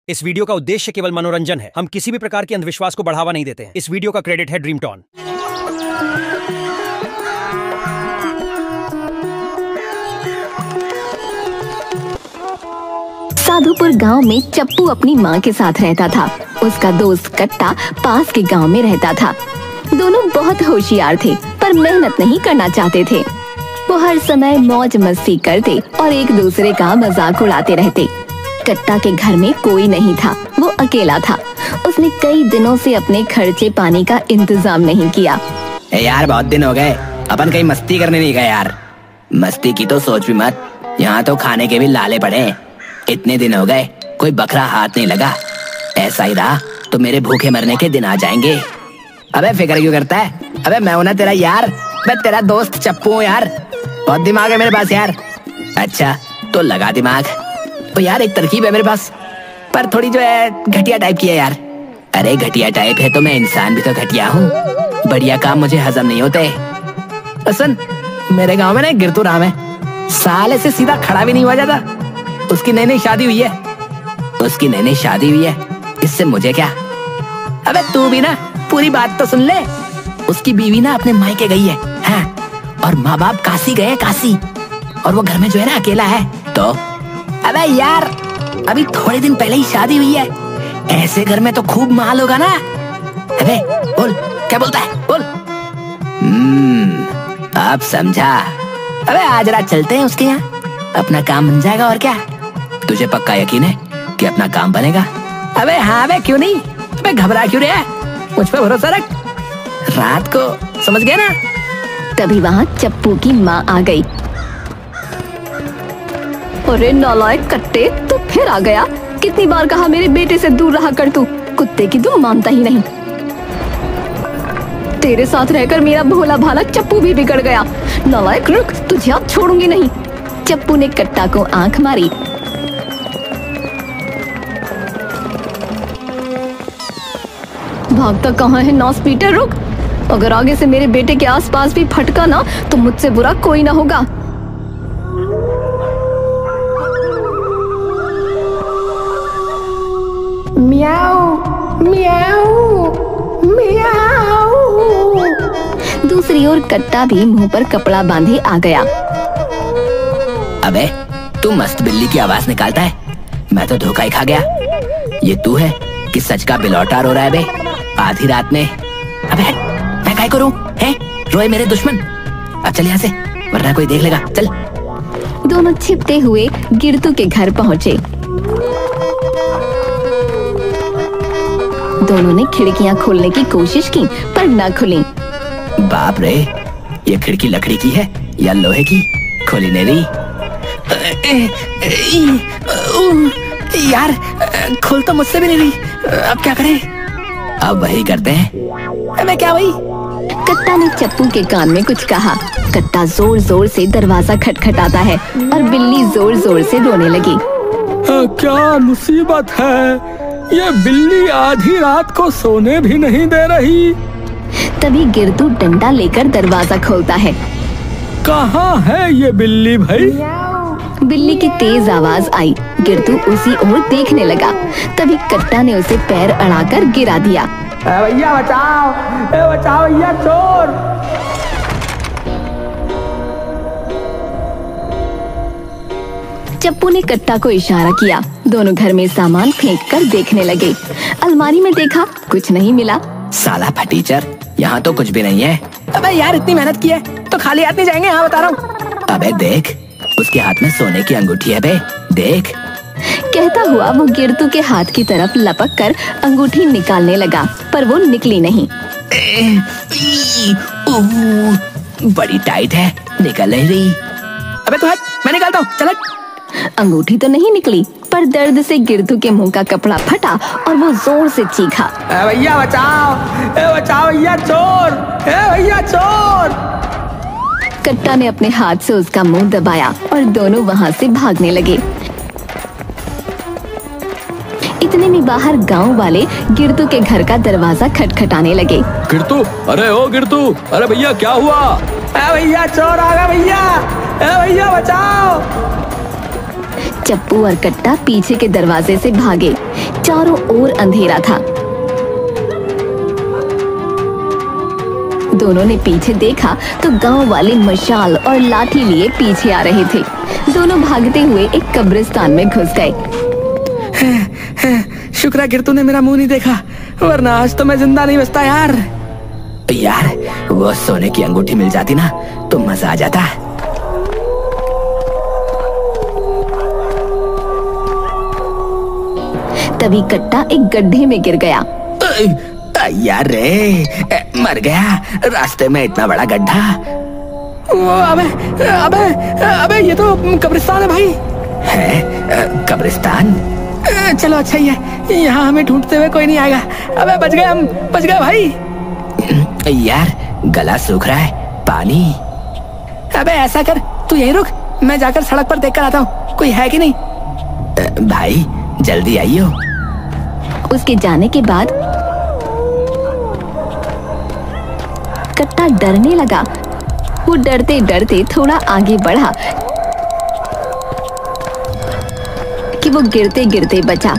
इस वीडियो का उद्देश्य केवल मनोरंजन है। हम किसी भी प्रकार के अंधविश्वास को बढ़ावा नहीं देते हैं। इस वीडियो का क्रेडिट है ड्रीम टॉन। साधुपुर गांव में चप्पू अपनी मां के साथ रहता था। उसका दोस्त कट्टा पास के गांव में रहता था। दोनों बहुत होशियार थे पर मेहनत नहीं करना चाहते थे। वो हर समय मौज मस्ती करते और एक दूसरे का मजाक उड़ाते रहते। कट्टा के घर में कोई नहीं था, वो अकेला था। उसने कई दिनों से अपने खर्चे पानी का इंतजाम नहीं किया। यार बहुत दिन हो गए, अपन कहीं मस्ती करने नहीं गए यार। मस्ती की तो सोच भी मत, यहाँ तो खाने के भी लाले पड़े। इतने दिन हो गए कोई बकरा हाथ नहीं लगा। ऐसा ही रहा तो मेरे भूखे मरने के दिन आ जाएंगे। अबे फिक्र क्यों करता है? अबे मैं हूं ना तेरा यार, मैं तेरा दोस्त चप्पू हूँ यार। बहुत दिमाग है मेरे पास यार। अच्छा तो लगा दिमाग। तो यार एक तरकीब है मेरे पास, पर थोड़ी जो है घटिया टाइप की है यार। अरे घटिया टाइप है तो मैं इंसान भी तो घटिया हूँ। बढ़िया काम मुझे हजम नहीं होते। सुन, मेरे गांव में ना गिरतू राम है, साले से सीधा खड़ा भी नहीं हुआ जाता। उसकी नई नई शादी हुई है। उसकी नई नई शादी हुई है, इससे मुझे क्या? अबे तू भी ना पूरी बात तो सुन ले। उसकी बीवी ना अपने मायके गई है, हाँ? और माँ बाप काशी गए, काशी। और वो घर में जो है ना अकेला है। तो अबे यार अभी थोड़े दिन पहले ही शादी हुई है। ऐसे घर में तो खूब माल होगा ना। अबे बोल, क्या बोलता है? बोल। अब समझा। अबे आज रात चलते हैं उसके यहाँ, अपना काम बन जाएगा। और क्या तुझे पक्का यकीन है कि अपना काम बनेगा? अबे हाँ बे, क्यों नहीं? अबे घबरा क्यों रहा है? मुझ पे भरोसा रख। रात को समझ गया ना? तभी वहाँ चप्पू की माँ आ गई। अरे नालायक कट्टे, तू फिर आ गया। कितनी बार कहा मेरे बेटे से दूर रहा कर तू। कुत्ते की तू मानता ही नहीं। तेरे साथ रहकर मेरा भोला भाला चप्पू भी बिगड़ गया। नालायक रुक, तुझे अब छोड़ूंगी नहीं। चप्पू ने कट्टा को आंख मारी। भागता कहाँ है नॉस पीटर? रुक, अगर आगे से मेरे बेटे के आसपास भी फटका ना तो मुझसे बुरा कोई ना होगा। म्याऊ म्याऊ म्याऊ। दूसरी ओर कट्टा भी मुंह पर कपड़ा बांधे आ गया। अबे तू मस्त बिल्ली की आवाज निकालता है, मैं तो धोखा ही खा गया। ये तू है कि सच का बिलौटा रो रहा है बे आधी रात में? अबे मैं काय करूं? हैं रोए मेरे दुश्मन। अब चल यहाँ से, वरना कोई देख लेगा। चल। दोनों छिपते हुए गिरतू के घर पहुँचे। दोनों ने खिड़कियां खोलने की कोशिश की पर न खुली। बाप रे, ये खिड़की लकड़ी की है या लोहे की? खोली नहीं रही। यार खोल तो मुझसे भी नहीं रही। अब क्या करें? अब वही करते हैं। अबे क्या वही? कट्टा ने चप्पू के कान में कुछ कहा। कट्टा जोर जोर से दरवाजा खटखटाता है और बिल्ली जोर जोर से रोने लगी। क्या मुसीबत है? ये बिल्ली आधी रात को सोने भी नहीं दे रही। तभी गिरतू डंडा लेकर दरवाजा खोलता है। कहाँ है ये बिल्ली भाई? बिल्ली की तेज आवाज आई। गिरतू उसी ओर देखने लगा। तभी कट्टा ने उसे पैर अड़ाकर गिरा दिया। भैया बचाओ, बचाओ भैया, चोर। चप्पू ने कट्टा को इशारा किया। दोनों घर में सामान फेंक कर देखने लगे। अलमारी में देखा, कुछ नहीं मिला। साला फटीचर, यहाँ तो कुछ भी नहीं है। अबे यार इतनी मेहनत की है तो खाली हाथ नहीं जाएंगे, हाँ बता रहा हूँ। अबे देख, उसके हाथ में सोने की अंगूठी है बे, देख। कहता हुआ वो गिरतू के हाथ की तरफ लपक कर अंगूठी निकालने लगा, पर वो निकली नहीं। बड़ी टाइट है, निकल नहीं रही। अबे तू हट, मैं निकालता हूँ, चल हट। अंगूठी तो नहीं निकली, पर दर्द से गिरतू के मुंह का कपड़ा फटा और वो जोर से चीखा। भैया बचाओ, बचाओ भैया, चोर, भैया चोर। कट्टा ने अपने हाथ से उसका मुंह दबाया और दोनों वहाँ से भागने लगे। इतने में बाहर गांव वाले गिरतू के घर का दरवाजा खटखटाने लगे। गिरतू, अरे ओ गिरतू, अरे भैया क्या हुआ? भैया चोर आ गया भैया, भैया बचाओ। चप्पू और कट्टा पीछे के दरवाजे से भागे। चारों ओर अंधेरा था। दोनों ने पीछे देखा तो गांव वाले मशाल और लाठी लिए पीछे आ रहे थे। दोनों भागते हुए एक कब्रिस्तान में घुस गए। शुक्र है तूने मेरा मुंह नहीं देखा, वरना आज तो मैं जिंदा नहीं बचता यार। यार वो सोने की अंगूठी मिल जाती ना तो मजा आ जाता। तभी कट्टा एक गड्ढे में गिर गया। यार रे, मर गया रास्ते में इतना बड़ा गड्ढा। अबे अबे अबे ये तो कब्रिस्तान है भाई। है कब्रिस्तान? चलो अच्छा ही है, यहाँ हमें ढूंढते हुए कोई नहीं आएगा। अबे बच गए हम, बच गए भाई। यार गला सूख रहा है, पानी। अबे ऐसा कर, तू यहीं रुक, मैं जाकर सड़क पर देख कर आता हूँ कोई है कि नहीं। भाई जल्दी आइयो। उसके जाने के बाद कट्टा डरने लगा। वो डरते डरते थोड़ा आगे बढ़ा कि वो गिरते गिरते बचा।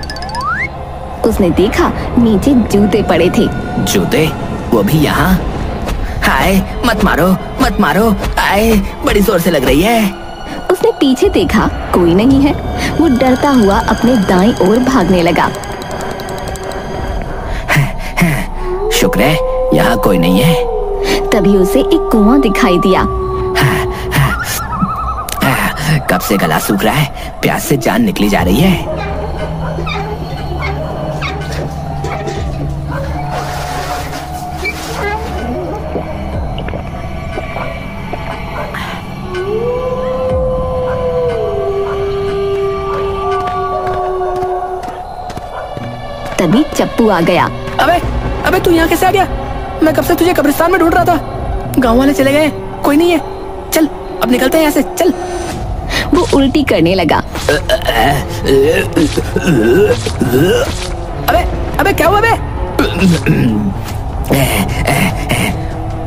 उसने देखा नीचे जूते पड़े थे। जूते? वो भी यहाँ? हाय मत मारो मत मारो, आए बड़ी जोर से लग रही है। उसने पीछे देखा, कोई नहीं है। वो डरता हुआ अपने दाईं ओर भागने लगा। शुक्र है यहाँ कोई नहीं है। तभी उसे एक कुआं दिखाई दिया। कब से गला सूख रहा है, प्यास से जान निकली जा रही है। तभी चप्पू आ गया। अबे अबे तू यहाँ कैसे आ गया? मैं कब से तुझे कब्रिस्तान में ढूंढ रहा था। गांव वाले चले गए, कोई नहीं है। चल अब निकलते हैं यहाँ से, चल। वो उल्टी करने लगा। अबे अबे क्या हुआ बे?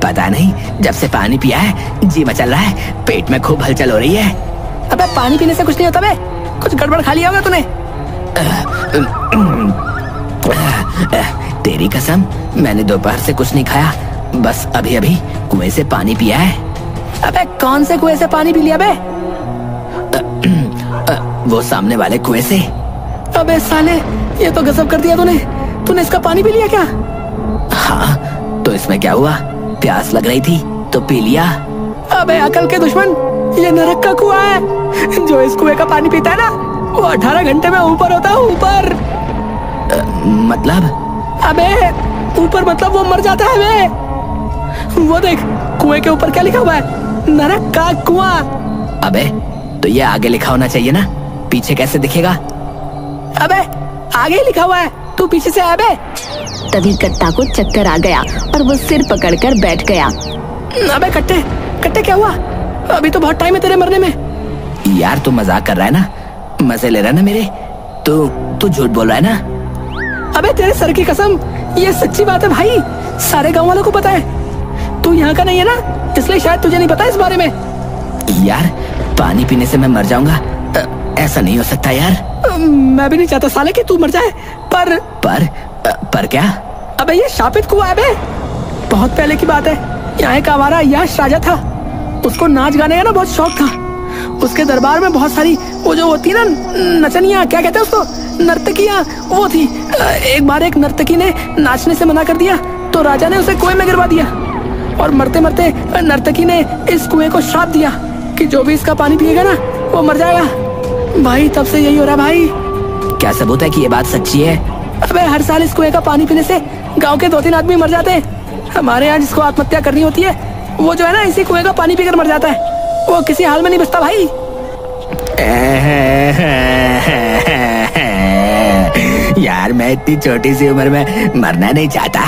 पता नहीं, जब से पानी पिया है जी मचल रहा है, पेट में खूब हलचल हो रही है। अबे पानी पीने से कुछ नहीं होता बे, कुछ गड़बड़ खा लिया होगा तूने। तेरी कसम, मैंने दोपहर से कुछ नहीं खाया, बस अभी अभी कुएं से पानी पिया है। अबे कौन से कुएं से पानी पी लिया बे? वो सामने वाले कुएं से। अबे साले, ये तो गजब कर दिया तूने। तूने इसका पानी पी लिया क्या? हाँ, तो इसमें क्या हुआ? प्यास लग रही थी तो पी लिया। अबे अकल के दुश्मन, ये नरक का कुआं है। जो इस कुएं का पानी पीता है ना, वो 18 घंटे में ऊपर होता है, ऊपर। मतलब? अबे ऊपर मतलब वो मर जाता है बे। वो देख कुएं के ऊपर क्या लिखा हुआ है, नरक का कुआं। अबे तो ये आगे लिखा होना चाहिए ना, पीछे कैसे दिखेगा? अबे आगे ही लिखा हुआ है, तू पीछे से आ बे। तभी कट्टा को चक्कर आ गया और वो सिर पकड़कर बैठ गया। अबे कट्टे कट्टे क्या हुआ? अभी तो बहुत टाइम है तेरे मरने में। यार तू मजाक कर रहा है ना, मजे ले रहा है ना मेरे? तू झूठ बोल रहा है ना? अबे तेरे सर की कसम, ये सच्ची बात है भाई, सारे गांव वालों को पता है। तू यहाँ का नहीं है ना, इसलिए शायद तुझे नहीं पता इस बारे में। यार पानी पीने से मैं मर जाऊंगा, ऐसा नहीं हो सकता यार। मैं भी नहीं चाहता साले कि तू मर जाए, पर क्या? अबे ये शापित कुआं है बे। बहुत पहले की बात है, यहाँ एक आवारा यश राजा था। उसको नाच गाने का ना बहुत शौक था। उसके दरबार में बहुत सारी वो जो होती है ना नचनियाँ, क्या कहते हैं उसको, नर्तकियाँ, वो थी। एक बार एक नर्तकी ने नाचने से मना कर दिया तो राजा ने उसे कुएं में गिरवा दिया, और मरते मरते नर्तकी ने इस कुएं को श्राप दिया कि जो भी इसका पानी पिएगा ना वो मर जाएगा। भाई तब से यही हो रहा भाई। क्या सबूत है कि ये बात सच्ची है? अबे हर साल इस कुएं का पानी पीने से गांव के 2-3 आदमी मर जाते हैं। हमारे यहाँ जिसको आत्महत्या करनी होती है, वो जो है ना इसी कुएं का पानी पीकर मर जाता है। वो किसी हाल में नहीं बचता भाई। यार मैं इतनी छोटी सी उम्र में मरना नहीं चाहता,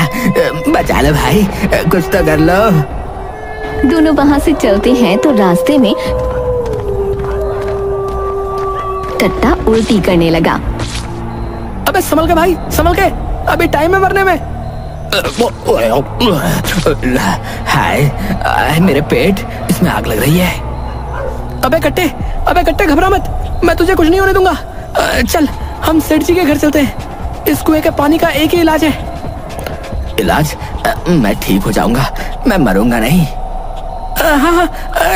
बचा लो भाई, कुछ तो कर लो। दोनों वहां से चलते हैं तो रास्ते में कट्टा उल्टी करने लगा। अबे संभल के भाई, संभल के, अभी टाइम है मरने में। हाय मेरे पेट, इसमें आग लग रही है। अबे कट्टे घबरा मत, मैं तुझे कुछ नहीं होने दूंगा। चल हम सेठ जी के घर चलते हैं। इस कुएं के पानी का एक ही इलाज है। इलाज? मैं ठीक हो जाऊंगा, मैं मरूंगा नहीं। हाँ,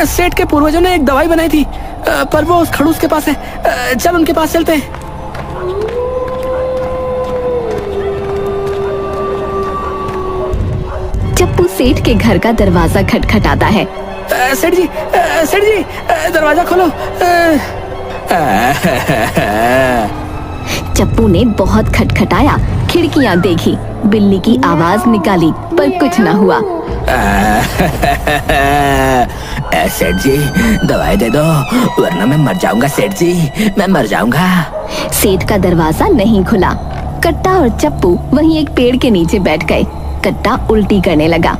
सेठ के पूर्वजों ने एक दवाई बनाई थी, पर वो उस खड़ूस के पास है। चल उनके पास चलते हैं। चप्पू सेठ के घर का दरवाजा खटखटाता है। सेठ जी, दरवाजा खोलो। चप्पू ने बहुत खटखटाया, खिड़कियां देखी, बिल्ली की आवाज निकाली, पर कुछ न हुआ। सेठ जी दवाई दे दो, वरना मैं मर जाऊंगा। सेठ जी मैं मर जाऊंगा। सेठ का दरवाजा नहीं खुला। कट्टा और चप्पू वहीं एक पेड़ के नीचे बैठ गए। कट्टा उल्टी करने लगा।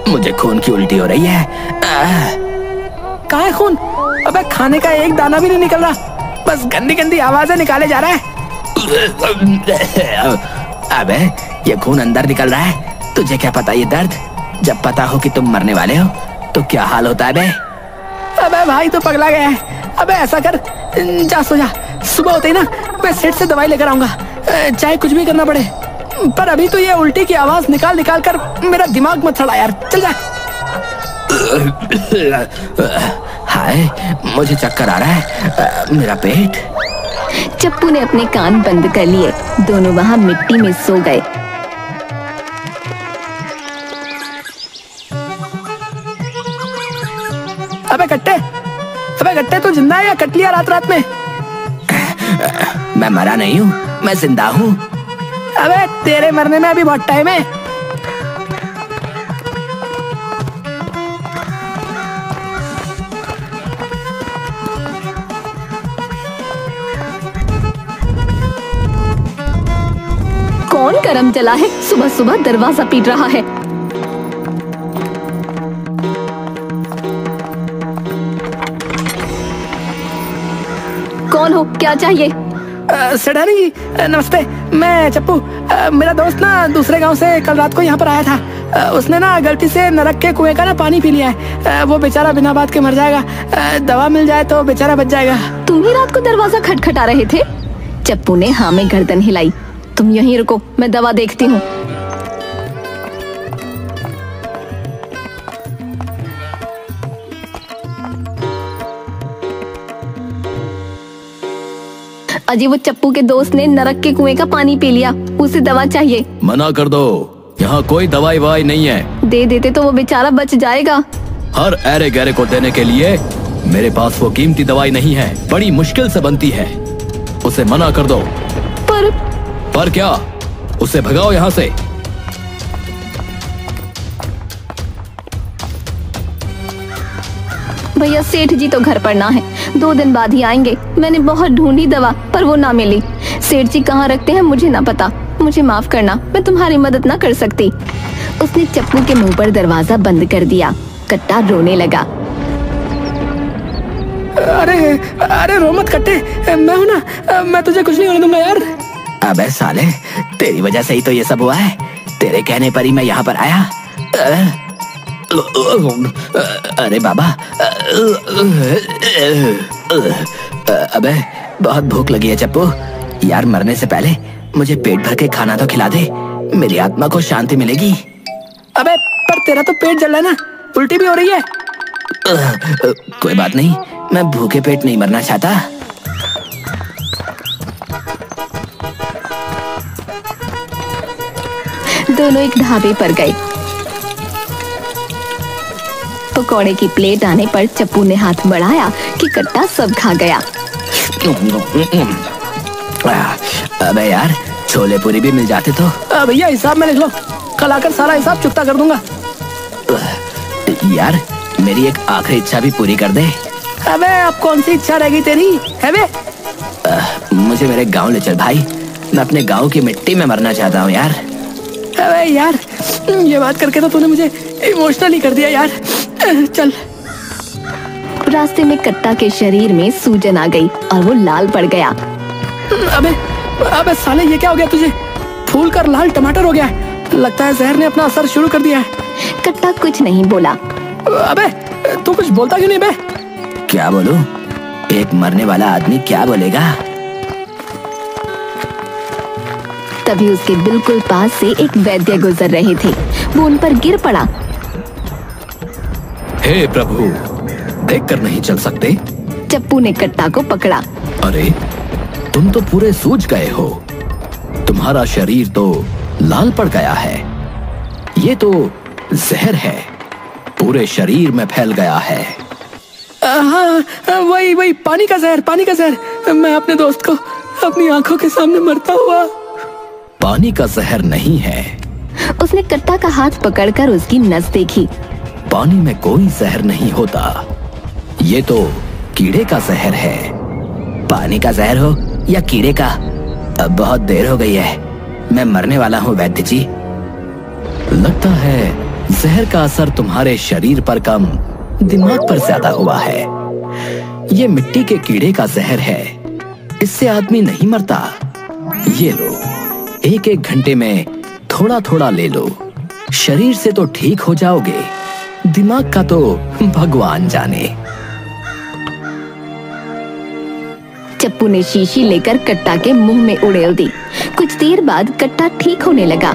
मुझे खून की उल्टी हो रही है। कहाँ है खून? अबे खाने का एक दाना भी नहीं निकल रहा, बस गंदी गंदी आवाजें निकाले जा रहा है। अबे ये खून अंदर निकल रहा है, तुझे क्या पता ये दर्द? जब पता हो कि तुम मरने वाले हो तो क्या हाल होता है बे? अबे भाई तो पगला गया है। अबे ऐसा कर, जा सो जा, सुबह होते ही ना मैं सेठ से दवाई लेकर आऊंगा, चाहे कुछ भी करना पड़े। पर अभी तो ये उल्टी की आवाज निकाल कर मेरा दिमाग मत सड़ा यार। चल जा। हाय मुझे चक्कर आ रहा है, मेरा पेट। चप्पू ने अपने कान बंद कर लिए। दोनों वहां मिट्टी में सो गए। अबे कट्टे तू जिंदा है या कट लिया रात में? मैं मरा नहीं हूँ, मैं जिंदा हूँ। अबे तेरे मरने में अभी बहुत टाइम है। कौन करम चला है, सुबह सुबह दरवाजा पीट रहा है। कौन हो, क्या चाहिए? सेठानी जी नमस्ते, मैं चप्पू। मेरा दोस्त ना दूसरे गांव से कल रात को यहाँ पर आया था। उसने ना गलती से नरक के कुएं का ना पानी पी लिया है। वो बेचारा बिना बात के मर जाएगा। दवा मिल जाए तो बेचारा बच जाएगा। तुम ही रात को दरवाजा खटखटा रहे थे? चप्पू ने हाँ में गर्दन हिलाई। तुम यहीं रुको, मैं दवा देखती हूँ। अजी वो चप्पू के दोस्त ने नरक के कुएं का पानी पी लिया, उसे दवा चाहिए। मना कर दो, यहाँ कोई दवाई ववाई नहीं है। दे देते तो वो बेचारा बच जाएगा। हर ऐरे गहरे को देने के लिए मेरे पास वो कीमती दवाई नहीं है, बड़ी मुश्किल से बनती है। उसे मना कर दो। पर क्या? उसे भगाओ यहाँ से। भैया सेठ जी तो घर पर ना है, 2 दिन बाद ही आएंगे। मैंने बहुत ढूंढी दवा, पर वो ना मिली। सेठ जी कहाँ रखते हैं मुझे ना पता। मुझे माफ करना, मैं तुम्हारी मदद ना कर सकती। उसने चप्पू के मुंह पर दरवाजा बंद कर दिया। कट्टा रोने लगा। अरे रो मत कट्टे, मैं हूं ना, मैं तुझे कुछ नहीं होने दूंगा यार। अबे साले, तेरी वजह से ही तो ये सब हुआ है। तेरे कहने पर ही मैं यहाँ पर आया। अरे बाबा, अबे बहुत भूख लगी है चप्पू। यार मरने से पहले मुझे पेट भर के खाना तो खिला दे, मेरी आत्मा को शांति मिलेगी। अबे पर तेरा तो पेट जल रहा है ना, उल्टी भी हो रही है। कोई बात नहीं, मैं भूखे पेट नहीं मरना चाहता। दोनों एक ढाबे पर गए। पकौड़े की प्लेट आने पर चप्पू ने हाथ बढ़ाया कि कट्टा सब खा गया। अबे यार छोले पूरी भी मिल जाते तो। भैया हिसाब में लिख लो, कल आकर सारा हिसाब चुकता कर दूंगा। यार मेरी एक आखिरी इच्छा भी पूरी कर दे। अबे अब कौन सी इच्छा रहेगी तेरी है बे? मुझे मेरे गांव ले चल भाई, मैं अपने गांव की मिट्टी में मरना चाहता हूँ यार। अबे यार ये बात करके तो तूने मुझे इमोशनल कर दिया यार। चल। रास्ते में कट्टा के शरीर में सूजन आ गई और वो लाल पड़ गया। अबे साले ये क्या हो गया तुझे? फूल कर लाल टमाटर हो गया। लगता है जहर ने अपना असर शुरू कर दिया है। कट्टा कुछ नहीं बोला। अबे तू कुछ बोलता क्यों नहीं बे? क्या बोलूं? एक मरने वाला आदमी क्या बोलेगा? तभी उसके बिल्कुल पास से एक वैद्य गुजर रहे थे। वो उन पर गिर पड़ा। हे प्रभु, देखकर नहीं चल सकते? चप्पू ने कट्टा को पकड़ा। अरे तुम तो पूरे सूज गए हो। तुम्हारा शरीर तो लाल पड़ गया है। ये तो जहर है, पूरे शरीर में फैल गया है। हाँ वही पानी का जहर। मैं अपने दोस्त को अपनी आंखों के सामने मरता हुआ। पानी का जहर नहीं है। उसने कट्टा का हाथ पकड़कर उसकी नस देखी। पानी में कोई जहर नहीं होता, ये तो कीड़े का जहर है। पानी का जहर हो या कीड़े का, अब बहुत देर हो गई है, मैं मरने वाला हूँ वैद्य जी। लगता है जहर का असर तुम्हारे शरीर पर कम, दिमाग पर ज्यादा हुआ है। ये मिट्टी के कीड़े का जहर है, इससे आदमी नहीं मरता। ये लो, एक एक घंटे में थोड़ा थोड़ा ले लो, शरीर से तो ठीक हो जाओगे, दिमाग का तो भगवान जाने। चप्पू ने शीशी लेकर कट्टा के मुंह में उड़ेल दी। कुछ देर बाद कट्टा ठीक होने लगा।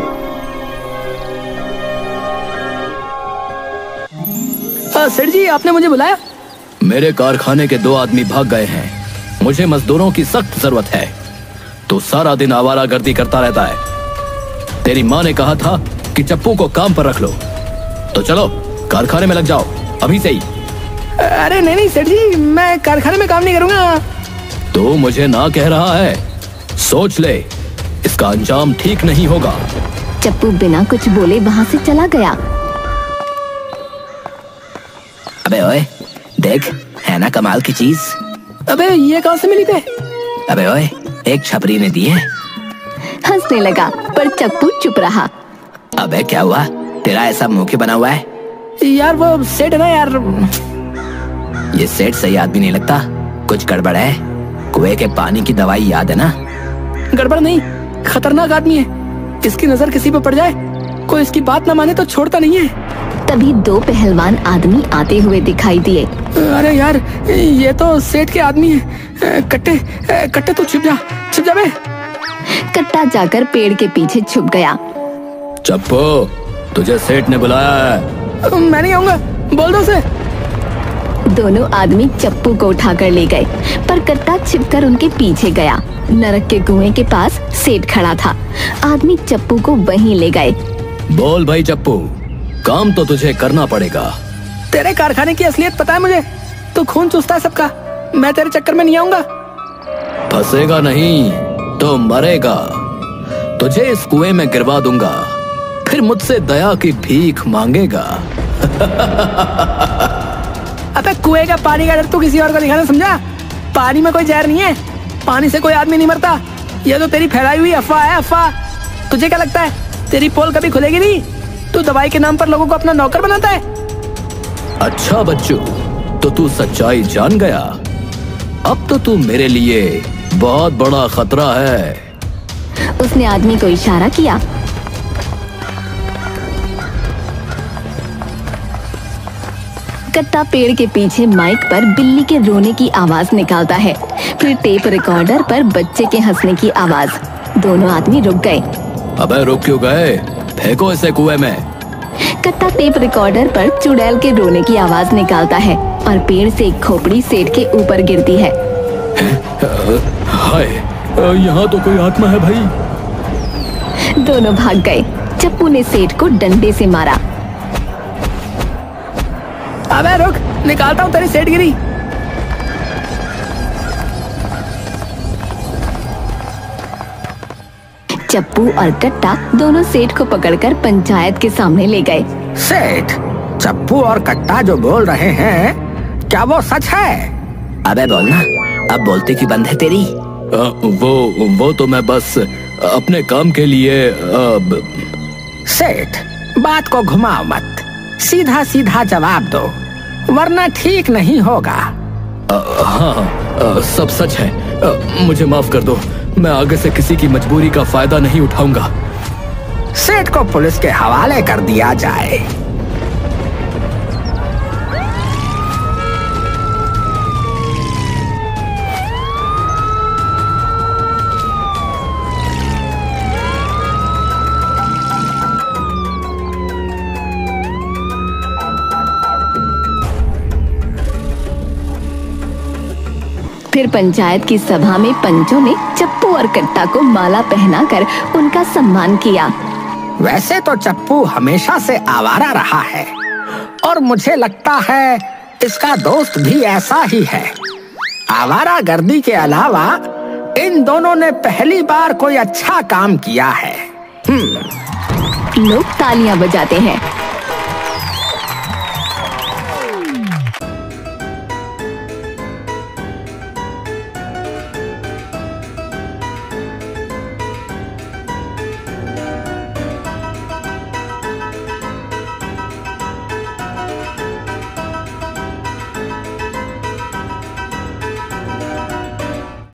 सेठ जी, आपने मुझे बुलाया? मेरे कारखाने के 2 आदमी भाग गए हैं। मुझे मजदूरों की सख्त जरूरत है। तो सारा दिन आवारागर्दी करता रहता है। तेरी माँ ने कहा था कि चप्पू को काम पर रख लो, तो चलो कारखाने में लग जाओ अभी से ही। अरे नहीं सेठ जी, मैं कारखाने में काम नहीं करूंगा। तो मुझे ना कह रहा है? सोच ले, इसका अंजाम ठीक नहीं होगा। चप्पू बिना कुछ बोले वहाँ से चला गया। अबे ओए, देख, है ना कमाल की चीज? अबे ये कहाँ से मिली थे? अबे ओए, एक छपरी ने दी है। हंसने लगा, पर चप्पू चुप रहा। अबे क्या हुआ, तेरा ऐसा मुंह क्यों बना हुआ है? यार वो सेठ है ना यार। ये सेठ सही आदमी नहीं लगता, कुछ गड़बड़ है। कुएं के पानी की दवाई याद है ना? गड़बड़ नहीं, खतरनाक आदमी है। इसकी नजर किसी पे पड़ जाए, कोई इसकी बात ना माने तो छोड़ता नहीं है। तभी 2 पहलवान आदमी आते हुए दिखाई दिए। अरे यार, ये तो सेठ के आदमी है। कट्टे तू छुप जा बे। कट्टा जाकर पेड़ के पीछे छुप गया। चप्पू, तुझे सेठ ने बुलाया है। मैं नहीं आऊंगा, बोल दो उसे। दोनों आदमी चप्पू को उठाकर ले गए, पर कट्टा छिपकर उनके पीछे गया। नरक के कुएं के पास सेठ खड़ा था। आदमी चप्पू को वहीं ले गए। बोल भाई चप्पू, काम तो तुझे करना पड़ेगा। तेरे कारखाने की असलियत पता है मुझे। तू खून चूसता है सबका। मैं तेरे चक्कर में नहीं आऊंगा। फंसेगा नहीं तो मरेगा। तुझे इस कुएं में गिरवा दूंगा, फिर मुझसे दया की भीख मांगेगा। अबे कुएं का पानी का डर तू किसी और को दिखाना समझा? पानी में कोई जहर नहीं है, पानी से कोई आदमी नहीं मरता। ये तो तेरी फैलाई हुई अफवाह है, अफवाह। तुझे क्या लगता है तेरी पोल कभी खुलेगी नहीं? तू दवाई के नाम पर लोगों को अपना नौकर बनाता है। अच्छा बच्चू, तो तू सच्चाई जान गया। अब तो तू मेरे लिए बहुत बड़ा खतरा है। उसने आदमी को इशारा किया। कट्टा पेड़ के पीछे माइक पर बिल्ली के रोने की आवाज निकालता है, फिर टेप रिकॉर्डर पर बच्चे के हंसने की आवाज। दोनों आदमी रुक गए। अबे रुक क्यों गए? फेंको इसे कुएं में। कट्टा टेप रिकॉर्डर पर चुड़ैल के रोने की आवाज निकालता है और पेड़ से एक खोपड़ी सेठ के ऊपर गिरती है। हाय, यहाँ तो कोई आत्मा है भाई। दोनों भाग गए। चप्पू ने सेठ को डंडे से मारा। अबे रुक, निकालता हूँ तेरी सेठगिरी। चप्पू और कट्टा दोनों सेठ को पकड़कर पंचायत के सामने ले गए। सेठ, चप्पू और कट्टा जो बोल रहे हैं, क्या वो सच है? अबे बोलना, अब बोलते की बंद है तेरी? वो तो मैं बस अपने काम के लिए सेठ, बात को घुमाओ मत, सीधा सीधा जवाब दो, वरना ठीक नहीं होगा। हाँ, सब सच है। मुझे माफ कर दो, मैं आगे से किसी की मजबूरी का फायदा नहीं उठाऊंगा। सेठ को पुलिस के हवाले कर दिया जाए। फिर पंचायत की सभा में पंचों ने चप्पू और कट्टा को माला पहनाकर उनका सम्मान किया। वैसे तो चप्पू हमेशा से आवारा रहा है और मुझे लगता है इसका दोस्त भी ऐसा ही है। आवारा गर्दी के अलावा इन दोनों ने पहली बार कोई अच्छा काम किया है। लोग तालियां बजाते हैं